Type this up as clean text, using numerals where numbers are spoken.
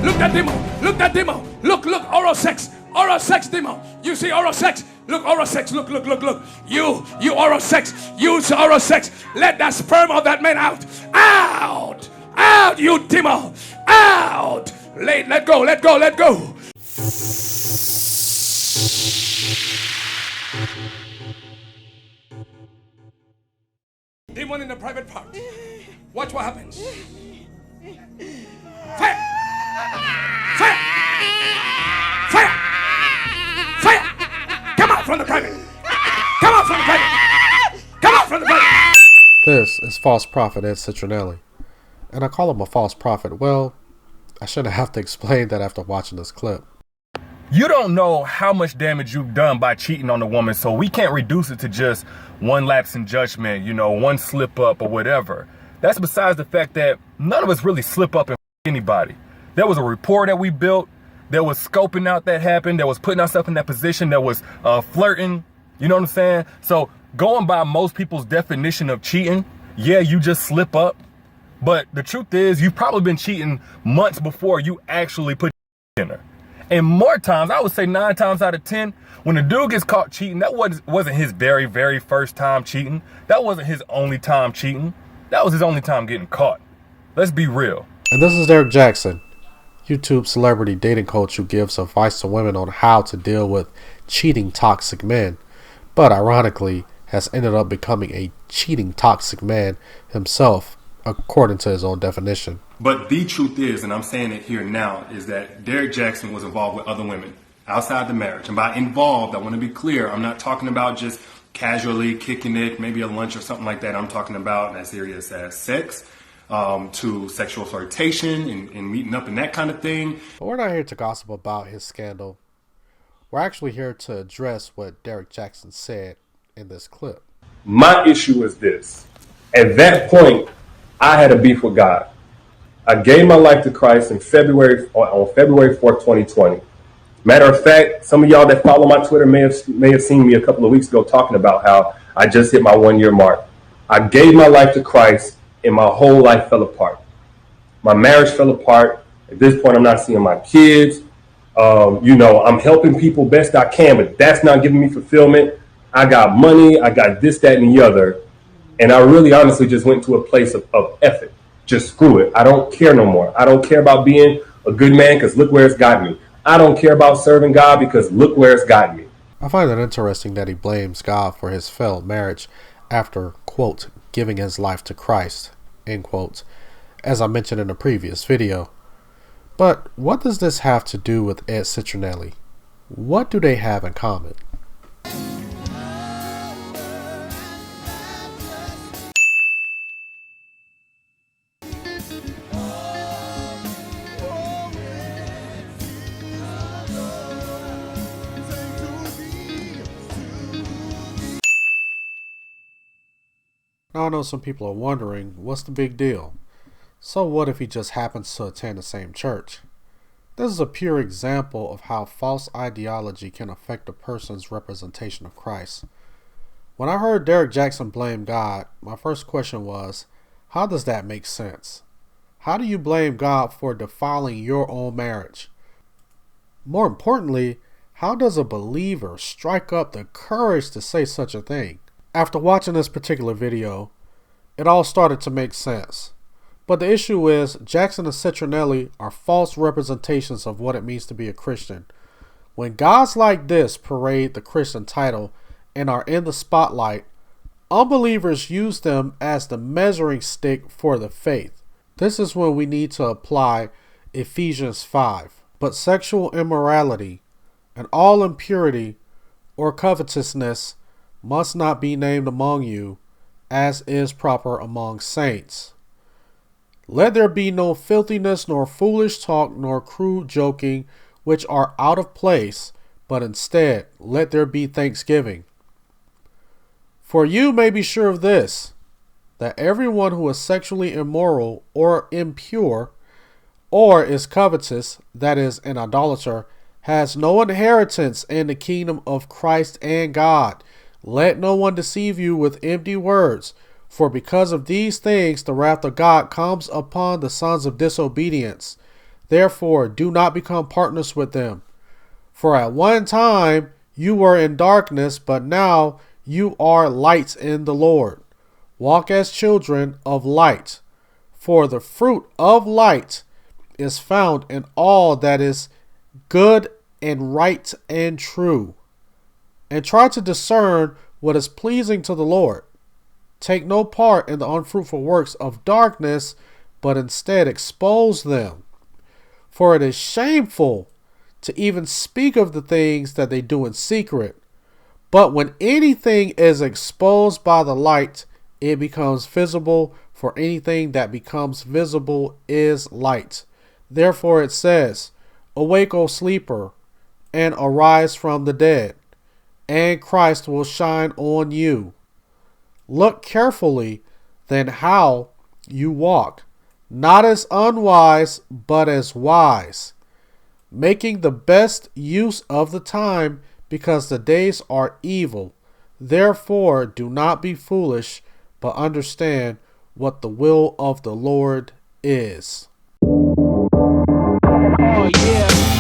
Look that demon. Look that demon. Look, oral sex. Oral sex demon. You see oral sex? Look, oral sex. Look. You oral sex. Use oral sex. Let that sperm of that man out. Out, you demon. Out. Let go. Demon in the private part. Watch what happens. Fire! Come out from the private. This is false prophet Ed Citronelli. And I call him a false prophet. Well, I shouldn't have to explain that after watching this clip. You don't know how much damage you've done by cheating on a woman, so we can't reduce it to just one lapse in judgment, one slip up or whatever. That's besides the fact that none of us really slip up and anybody. There was a rapport that we built. There was scoping out that happened. There was putting ourselves in that position. There was flirting. You know what I'm saying? So going by most people's definition of cheating, yeah, you just slip up. But the truth is, you've probably been cheating months before you actually put in her. And more times, I would say 9 times out of 10, when a dude gets caught cheating, that wasn't his very, very first time cheating. That wasn't his only time cheating. That was his only time getting caught. Let's be real. And this is Derek Jackson, YouTube celebrity dating coach who gives advice to women on how to deal with cheating toxic men, but ironically has ended up becoming a cheating toxic man himself, according to his own definition. But the truth is, and I'm saying it here now, is that Derek Jackson was involved with other women outside the marriage. And by involved, I want to be clear, I'm not talking about just casually kicking it, maybe a lunch or something like that. I'm talking about as serious as sex, to sexual flirtation and meeting up and that kind of thing. But we're not here to gossip about his scandal. We're actually here to address what Derek Jackson said in this clip. My issue is this. At that point, I had a beef with God. I gave my life to Christ on February 4th, 2020. Matter of fact, some of y'all that follow my Twitter may have seen me a couple of weeks ago talking about how I just hit my 1 year mark. I gave my life to Christ and my whole life fell apart. My marriage fell apart. At this point, I'm not seeing my kids. I'm helping people best I can, but that's not giving me fulfillment. I got money. I got this, that, and the other. And I really honestly just went to a place of effort. Just screw it. I don't care no more. I don't care about being a good man because look where it's got me. I don't care about serving God because look where it's got me. I find it interesting that he blames God for his failed marriage after, quote, giving his life to Christ, end quote, as I mentioned in a previous video. But what does this have to do with Ed Citronelli? What do they have in common? Now I know some people are wondering, what's the big deal? So what if he just happens to attend the same church? This is a pure example of how false ideology can affect a person's representation of Christ. When I heard Derek Jackson blame God, my first question was, how does that make sense? How do you blame God for defiling your own marriage? More importantly, how does a believer strike up the courage to say such a thing? After watching this particular video, it all started to make sense. But the issue is, Jackson and Citronelli are false representations of what it means to be a Christian. When guys like this parade the Christian title and are in the spotlight, unbelievers use them as the measuring stick for the faith. This is when we need to apply Ephesians 5. But sexual immorality and all impurity or covetousness must not be named among you, as is proper among saints. Let there be no filthiness, nor foolish talk, nor crude joking, which are out of place, but instead let there be thanksgiving. For you may be sure of this, that everyone who is sexually immoral or impure, or is covetous, that is, an idolater, has no inheritance in the kingdom of Christ and God. Let no one deceive you with empty words, for because of these things the wrath of God comes upon the sons of disobedience. Therefore, do not become partners with them. For at one time you were in darkness, but now you are lights in the Lord. Walk as children of light. For the fruit of light is found in all that is good and right and true. And try to discern what is pleasing to the Lord. Take no part in the unfruitful works of darkness, but instead expose them. For it is shameful to even speak of the things that they do in secret. But when anything is exposed by the light, it becomes visible, for anything that becomes visible is light. Therefore it says, Awake, O sleeper, and arise from the dead, and Christ will shine on you. Look carefully then how you walk, not as unwise, but as wise, making the best use of the time, because the days are evil. Therefore do not be foolish, but understand what the will of the Lord is. Oh yeah.